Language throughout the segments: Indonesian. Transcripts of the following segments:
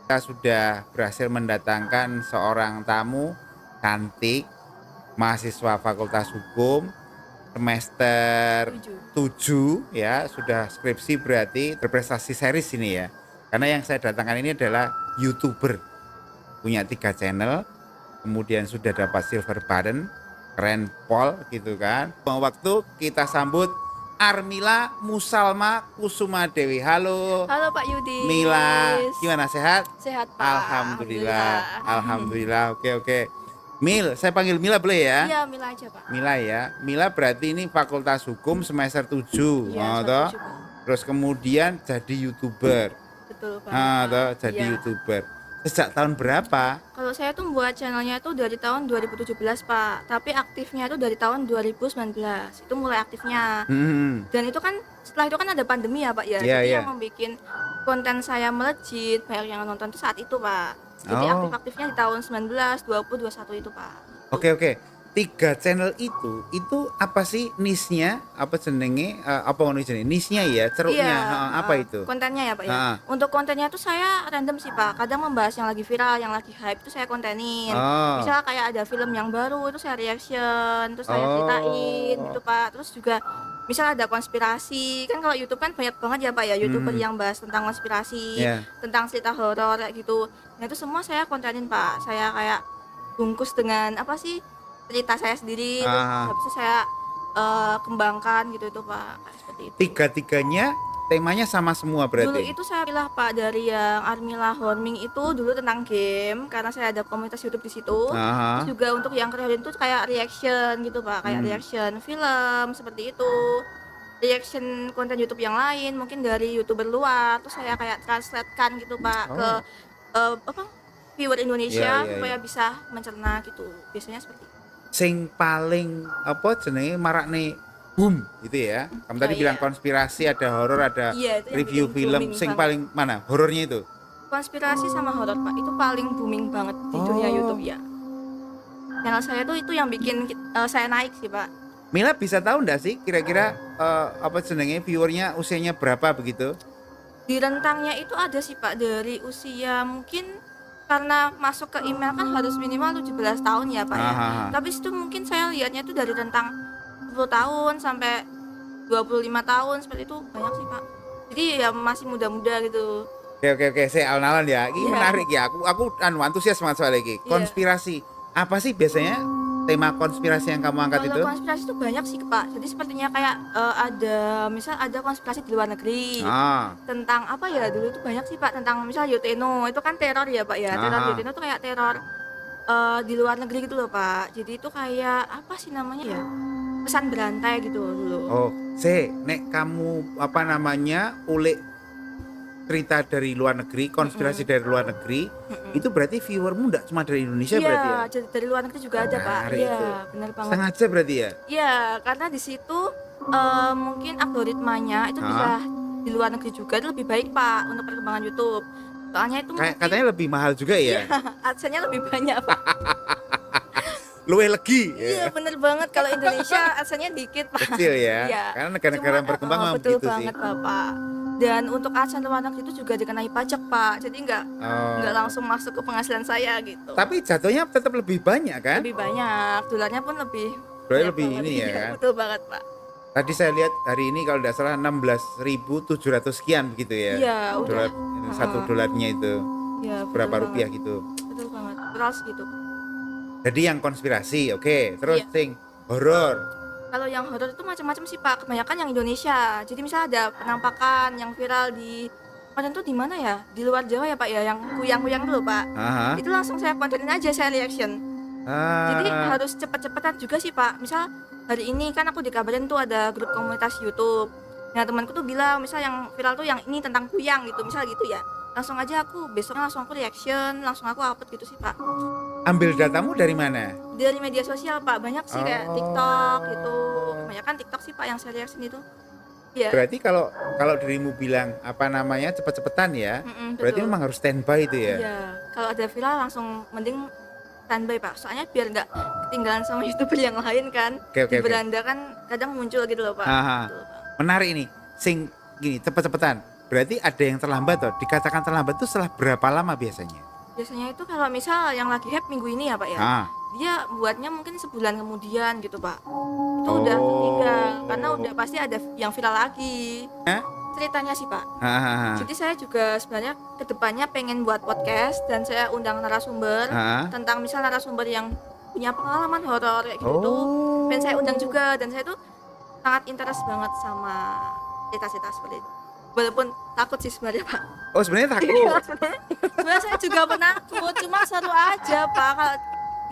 Kita sudah berhasil mendatangkan seorang tamu cantik, mahasiswa Fakultas Hukum, semester 7. 7 ya, sudah skripsi berarti berprestasi series ini ya. Karena yang saya datangkan ini adalah YouTuber, punya 3 channel, kemudian sudah dapat silver button, keren pol gitu kan. Waktu kita sambut Armila Musalma Kusuma Dewi. Halo Halo Pak Yudis. Mila, gimana sehat? Sehat Pak. Alhamdulillah, alhamdulillah. Oke. Mil, saya panggil Mila boleh ya? Iya, Mila aja Pak. Mila ya. Mila berarti ini Fakultas Hukum semester 7, Iya, toh? 7 Pak. Terus kemudian jadi YouTuber. Betul Pak. Toh, jadi Iya. YouTuber. Sejak tahun berapa? Kalau saya tuh buat channelnya tuh dari tahun 2017 Pak, tapi aktifnya tuh dari tahun 2019. Itu mulai aktifnya. Dan itu kan setelah itu kan ada pandemi ya Pak ya. Iya, Jadi iya. yang membuat konten saya melejit, banyak yang nonton tuh saat itu Pak. Jadi Oh. aktif-aktifnya di tahun 19, 20, 21 itu Pak. Oke. 3 channel itu apa sih niche-nya? Apa jenenge? Apa ngono jenenge? Niche-nya ya, ceruknya. Apa itu? Kontennya ya Pak ya. Heeh. Untuk kontennya tuh saya random sih Pak. Kadang membahas yang lagi viral, yang lagi hype itu saya kontenin. Oh. Misalnya kayak ada film yang baru itu saya reaction, terus saya Oh. ceritain gitu Pak. Terus juga misal ada konspirasi, kan kalau YouTube kan banyak banget ya Pak ya YouTuber yang bahas tentang konspirasi, Yeah. tentang cerita horor kayak gitu. Nah itu semua saya kontenin Pak. Saya kayak bungkus dengan apa sih cerita saya sendiri, terus habis itu saya kembangkan gitu itu Pak, kayak seperti itu. 3-tiganya temanya sama semua Dulu berarti? itu saya pilih Pak dari yang Armila Horming itu dulu tentang game karena saya ada komunitas YouTube di situ. Terus juga untuk yang keren itu kayak reaction gitu Pak, kayak reaction film seperti itu. Reaction konten YouTube yang lain mungkin dari YouTuber luar, terus saya kayak translatekan gitu Pak ke viewer Indonesia Iya. supaya bisa mencerna gitu. Biasanya seperti itu. Sing paling apa jenenge marakne boom gitu ya. Kamu tadi Oh, bilang iya. konspirasi, ada horor, ada Iya, itu yang review bikin film. booming Sing banget. paling mana? Horornya itu? Konspirasi sama horor Pak, itu paling booming banget di dunia YouTube ya. Channel saya tuh itu yang bikin saya naik sih Pak. Mila bisa tahu ndak sih kira-kira apa jenenge viewernya usianya berapa begitu? Di rentangnya itu ada sih Pak dari usia mungkin karena masuk ke email kan harus minimal 17 tahun ya Pak ya. Tapi itu mungkin saya lihatnya itu dari rentang 10 tahun sampai 25 tahun seperti itu banyak sih Pak. Jadi ya masih muda-muda gitu. Oke. Saya alnalan ya. Ini Iya. menarik ya. Aku antusias banget soal ini. Iya. Konspirasi. Apa sih biasanya tema konspirasi yang kamu angkat itu? Kalau konspirasi itu banyak sih Pak. Jadi sepertinya kayak ada konspirasi di luar negeri. Tentang apa ya dulu itu banyak sih Pak tentang misal Yuteno itu kan teror ya Pak ya. Teror Yuteno itu kayak teror di luar negeri gitu loh Pak. Jadi itu kayak apa sih namanya ya? Pesan berantai gitu dulu. Oh, nek kamu apa namanya ulik cerita dari luar negeri, konspirasi dari luar negeri, itu berarti viewermu enggak cuma dari Indonesia berarti ya? Iya, dari luar negeri juga ada Pak. Menarik Iya, itu. benar banget. Sengaja berarti ya? Iya, karena di situ mungkin algoritmanya itu bisa di luar negeri juga itu lebih baik Pak untuk perkembangan YouTube. Soalnya itu mungkin Katanya lebih mahal juga ya? adsense-nya lebih banyak Pak. Luwih legi. Iya, bener banget kalau Indonesia adsense-nya dikit Pak. Kecil ya. Iya. Karena negara-negara Cuma, berkembang memang betul begitu sih. banget Bapak. Dan untuk adsense luar negeri itu juga dikenai pajak Pak. Jadi nggak langsung masuk ke penghasilan saya gitu. Tapi jatuhnya tetap lebih banyak kan? Lebih banyak, dolarnya pun lebih Dolarnya banyak lebih banget. ini ya Iya, kan? betul banget Pak. Tadi saya lihat hari ini kalau tidak salah 16.700 sekian begitu ya. Iya, udah. Dolar, satu dolarnya itu Iya, betul berapa banget. rupiah gitu. Betul banget. Terus gitu. Jadi yang konspirasi, oke. Terus Iya. sing horor. Kalau yang horor itu macam-macam sih Pak, kebanyakan yang Indonesia. Jadi misalnya ada penampakan yang viral di kemarin tuh di mana ya? Di luar Jawa ya Pak ya, yang kuyang-kuyang dulu Pak. Itu langsung saya kontenin aja, saya reaction. Jadi harus cepet-cepetan juga sih Pak. Misal hari ini kan aku dikabarin tuh ada grup komunitas YouTube. Nah temanku tuh bilang misal yang viral tuh yang ini tentang kuyang gitu, misal gitu ya. Langsung aja aku besoknya langsung aku reaction, langsung aku upload gitu sih Pak. Ambil datamu dari mana? Dari media sosial Pak, banyak sih kayak TikTok gitu. Kebanyakan TikTok sih Pak yang saya reaction itu. Iya. Berarti kalau dirimu bilang apa namanya cepet-cepetan ya, berarti betul. memang harus standby itu ya. Iya, kalau ada viral langsung mending standby Pak. Soalnya biar nggak ketinggalan sama YouTuber yang lain kan. Oke. Beranda kan kadang muncul gitu loh Pak. Betul, Pak. Menarik ini. Sing gini cepet-cepetan. berarti ada yang terlambat toh. Dikatakan terlambat itu setelah berapa lama biasanya? Biasanya itu kalau misal yang lagi hype minggu ini ya Pak ya, dia buatnya mungkin sebulan kemudian gitu Pak. Itu udah tertinggal karena udah pasti ada yang viral lagi. Ceritanya sih Pak. Jadi saya juga sebenarnya kedepannya pengen buat podcast dan saya undang narasumber tentang misal narasumber yang punya pengalaman horor kayak gitu tuh. Dan saya undang juga dan saya tuh sangat interest banget sama cerita-cerita seperti itu. Walaupun takut sih sebenarnya Pak. Oh sebenarnya takut. Sebenarnya saya juga penakut, cuma seru aja Pak. Kalau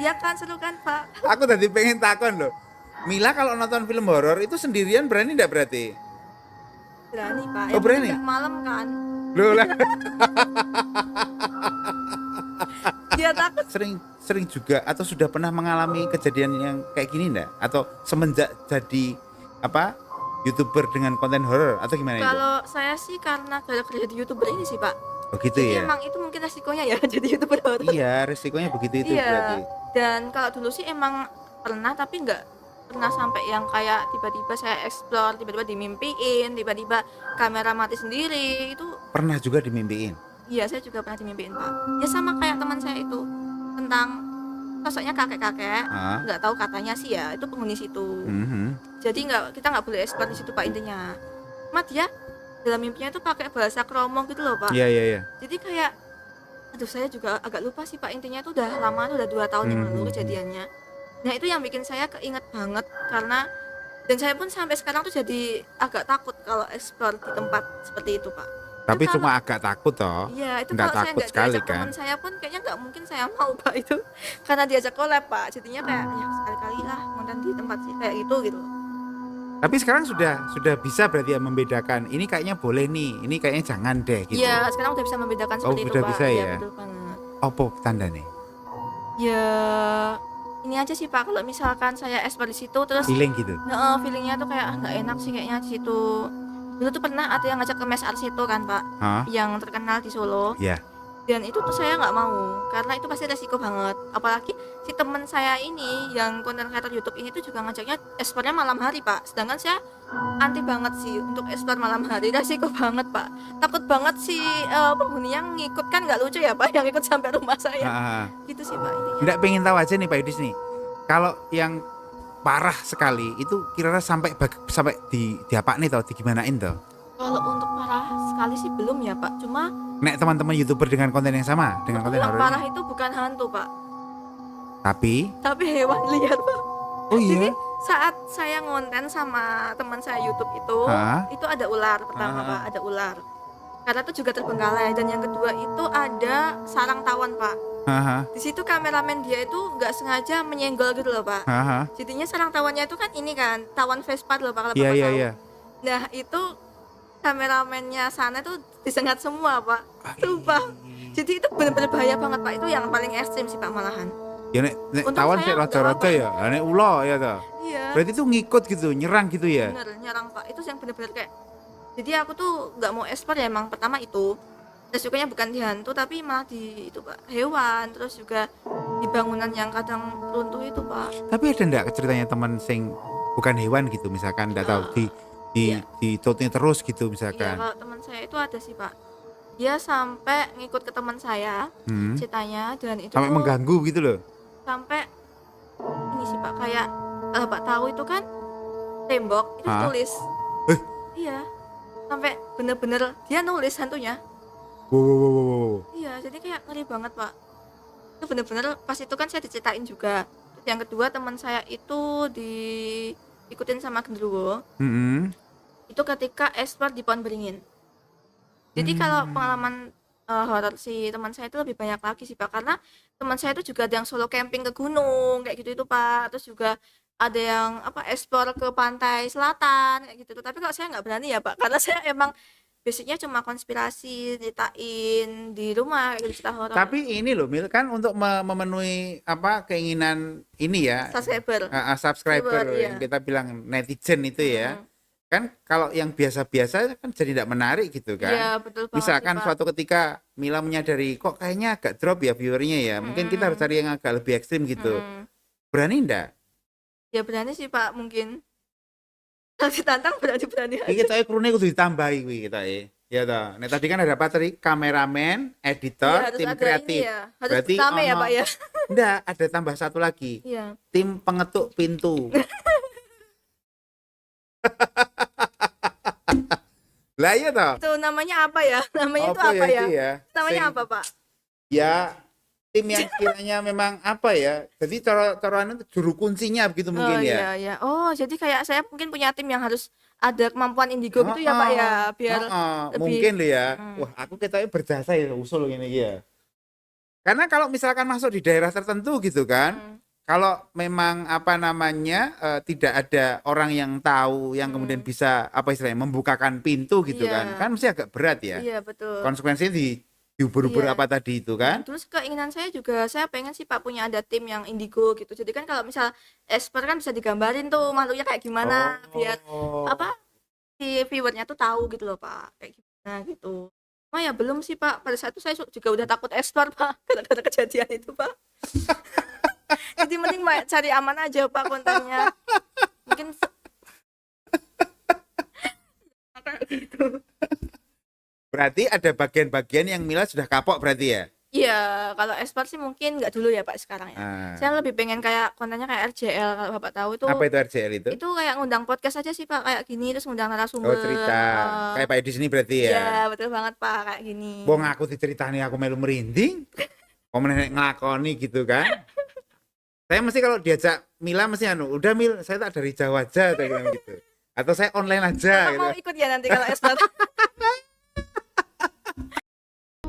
ya kan seru kan Pak. Aku tadi pengen takon loh. Mila kalau nonton film horor itu sendirian berani enggak berarti? Berani Pak. Oh berani? Malam kan. Loh lah. Dia takut. Sering juga atau sudah pernah mengalami kejadian yang kayak gini enggak? Atau semenjak jadi YouTuber dengan konten horor atau gimana itu? Kalau saya sih karena kerja di YouTuber ini sih Pak. Oh gitu jadi ya? emang itu mungkin resikonya ya jadi YouTuber horor. Iya resikonya begitu itu berarti. Dan kalau dulu sih emang pernah tapi nggak pernah sampai yang kayak tiba-tiba saya explore, tiba-tiba dimimpiin, tiba-tiba kamera mati sendiri itu. Pernah juga dimimpiin? Iya saya juga pernah dimimpiin Pak. Ya sama kayak teman saya itu tentang sosoknya kakek-kakek, nggak tahu katanya sih ya itu penghuni situ. Jadi kita nggak boleh explore di situ Pak intinya. Cuma dia dalam mimpinya itu pakai bahasa Kromo gitu loh Pak. Iya. Jadi kayak, aduh saya juga agak lupa sih Pak intinya itu udah lama, udah 2 tahun yang lalu kejadiannya. Nah itu yang bikin saya keinget banget karena dan saya pun sampai sekarang tuh jadi agak takut kalau explore di tempat seperti itu Pak. Tapi itu cuma agak takut toh. Iya itu nggak kalau saya takut nggak sekali diajak kan. teman saya pun kayaknya nggak mungkin saya mau Pak itu karena diajak collab Pak. Jadinya kayak ya sekali-kali lah konten di tempat sih kayak gitu. Tapi sekarang sudah bisa berarti ya membedakan ini kayaknya boleh nih, ini kayaknya jangan deh gitu. Iya sekarang udah bisa membedakan seperti itu udah Pak. Bisa ya. Betul banget. Apa tanda nih? Ya ini aja sih Pak kalau misalkan saya explore di situ terus feeling gitu. Feelingnya tuh kayak nggak enak sih kayaknya di situ. Dulu tuh pernah ada yang ngajak ke Mes Arseto kan Pak, yang terkenal di Solo. Iya. Dan itu tuh saya nggak mau karena itu pasti resiko banget. Apalagi si teman saya ini yang konten kreator YouTube ini tuh juga ngajaknya explore-nya malam hari Pak. Sedangkan saya anti banget sih untuk explore malam hari, resiko banget Pak. Takut banget si penghuni yang ngikut kan nggak lucu ya Pak, yang ikut sampai rumah saya. Gitu sih Pak intinya. Nggak pengen tahu aja nih Pak Yudis nih. Kalau yang parah sekali itu kira-kira sampai diapa nih tau, digimanain tau? Kalau untuk parah sekali sih belum ya Pak, cuma nek teman-teman YouTuber dengan konten yang sama dengan konten horor. Yang parah itu bukan hantu Pak, tapi hewan liar Pak. Oh iya. Jadi saat saya ngonten sama teman saya YouTube itu ada ular pertama Pak, ada ular. Karena itu juga terbengkalai dan yang kedua itu ada sarang tawon Pak. Di situ kameramen dia itu nggak sengaja menyenggol gitu loh Pak. Jadinya sarang tawonnya itu kan ini kan tawon Vespa loh Pak kalau Bapak tahu. Iya. Nah itu kameramennya sana tuh disengat semua Pak. Sumpah. Jadi itu benar-benar bahaya banget Pak. Itu yang paling ekstrim sih Pak malahan. Ya nek tawon sih rada-rada ya. Nek ulo ya toh. Iya. Berarti itu ngikut gitu, nyerang gitu ya. Bener, nyerang Pak. Itu yang benar-benar kayak. Jadi aku tuh nggak mau explore ya emang pertama itu. Resikonya bukan di hantu tapi malah di itu Pak, hewan, terus juga di bangunan yang kadang runtuh itu Pak. Tapi ada enggak ceritanya teman sing bukan hewan gitu misalkan enggak tahu ditutnya terus gitu misalkan. Iya, kalau teman saya itu ada sih Pak. Dia sampai ngikut ke teman saya ceritanya dan itu sampai mengganggu gitu loh. Sampai ini sih Pak kayak kalau Pak tahu itu kan tembok itu tulis. Iya. Sampai bener-bener dia nulis hantunya. Wow. Iya, jadi kayak ngeri banget Pak. Itu bener-bener pas itu kan saya diceritain juga. Terus yang kedua teman saya itu diikutin sama genderuwo. Itu ketika explore di Pohon Beringin. Jadi kalau pengalaman horor si teman saya itu lebih banyak lagi sih Pak, karena teman saya itu juga ada yang solo camping ke gunung kayak gitu itu Pak. Terus juga ada yang explore ke pantai selatan kayak gitu. Tapi kalau saya nggak berani ya Pak, karena saya emang basicnya cuma konspirasi, ceritain di rumah kayak gitu, cerita horor. Tapi ini loh Mil, kan untuk memenuhi keinginan ini ya subscriber yang kita bilang netizen itu ya. Kan kalau yang biasa-biasa kan jadi tidak menarik gitu kan. Iya, betul banget. Misalkan suatu ketika Mila menyadari kok kayaknya agak drop ya viewernya ya. Mungkin kita harus cari yang agak lebih ekstrim gitu. Berani enggak? Ya berani sih Pak mungkin. Kalau ditantang berani aja. Iki kita krune kudu ditambahi kuwi kita Ya toh. Nah tadi kan ada apa tadi? Kameramen, editor, Iya, harus tim ada kreatif. ini ya. Harus Berarti rame ya, Pak ya. enggak, ada tambah satu lagi. Iya. Tim pengetuk pintu. Lah iya toh. Itu namanya apa ya? Namanya itu Apa apa ya ya? itu ya? Namanya Sing- apa, Pak? Ya tim yang kiranya memang apa ya? Jadi coro-coroan itu juru kuncinya begitu Oh mungkin ya. iya iya. Oh, jadi kayak saya mungkin punya tim yang harus ada kemampuan indigo gitu ya, Pak ya, biar lebih Mungkin lo ya. Hmm. Wah, aku ketoknya berjasa ya usul gini ya. Karena kalau misalkan masuk di daerah tertentu gitu kan, Hmm. kalau memang apa namanya tidak ada orang yang tahu yang kemudian bisa apa istilahnya membukakan pintu gitu Iya. kan mesti agak berat ya. Iya, betul. Konsekuensinya diubur-ubur Iya. apa tadi itu kan? Terus keinginan saya juga, saya pengen sih Pak punya ada tim yang indigo gitu. Jadi kan kalau misal esper kan bisa digambarin tuh makhluknya kayak gimana, biar apa si viewernya tuh tahu gitu loh Pak, kayak gimana gitu. Oh ya belum sih Pak, pada saat itu saya juga udah takut esper Pak, gara-gara kejadian itu Pak. Jadi mending Pak, cari aman aja Pak kontennya. Mungkin kayak gitu. Berarti ada bagian-bagian yang Mila sudah kapok berarti ya? Iya, kalau esper sih mungkin nggak dulu ya Pak sekarang ya. Ah. Saya lebih pengen kayak kontennya kayak RJL, kalau Bapak tahu itu. Apa itu RJL itu? Itu kayak ngundang podcast aja sih Pak, kayak gini terus ngundang Oh narasumber. cerita kayak Pak Edi sini berarti ya? Iya, betul banget Pak, kayak gini. Wong aku diceritani aku melu merinding. Kok meneh nglakoni gitu kan? Saya mesti kalau diajak Mila mesti udah Mil, saya tak dari Jawa aja kayak gitu. Atau saya online aja Bapak gitu. mau ikut ya nanti kalau esper?